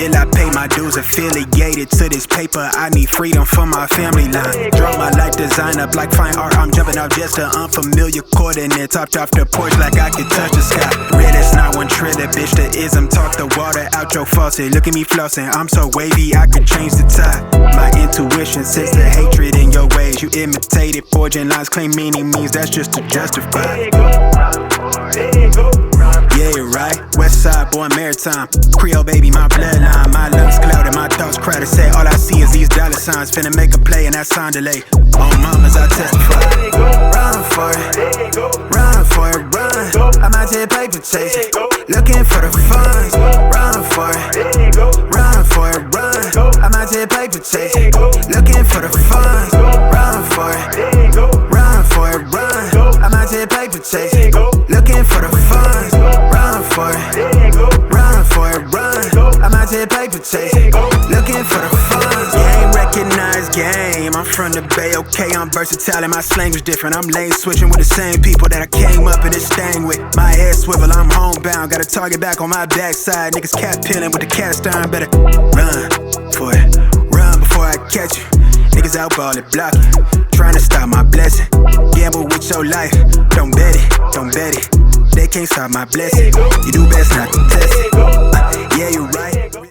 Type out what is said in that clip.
Will I pay my dues affiliated to this paper? I need freedom for my family line. Draw my life design up like fine art. I'm jumping off just an unfamiliar coordinate. Topped off the porch like I could touch the sky. Red is not one trailer, bitch. The ism talk the water out your faucet. Look at me flossing, I'm so wavy I could change the tide. My intuition says the hatred in your ways. You imitated forging lines, claim meaning means that's just to justify. Yeah, you're right. West side, born maritime. Creole baby, my bloodline. My lungs clouded, my thoughts crowded. Say all I see is these dollar signs. Finna make a play and that sound delay. On mamas, I testify. Run for it, run for it, run. I'm out here paper chasing, looking for the funds. Run for it, run for it, run. I'm out here paper chasing, looking for the funds. Run for it, run for it, run. I'm out here paper chasing, looking for the funds. Run for it, run for it, run. I'm out here paper chasing, looking for the funds. Game recognized game. I'm from the Bay, okay, I'm versatile and my slang is different. I'm lane switching with the same people that I came up in this thing with. My head swivel, I'm homebound, got a target back on my backside. Niggas cat peeling with the cast iron. Better run for it, run before I catch you. Niggas out ballin', blocking, trying to stop my blessing. Gamble with your life, don't bet it, don't bet it. They can't stop my blessing. You do best not to test it. Yeah, you're right.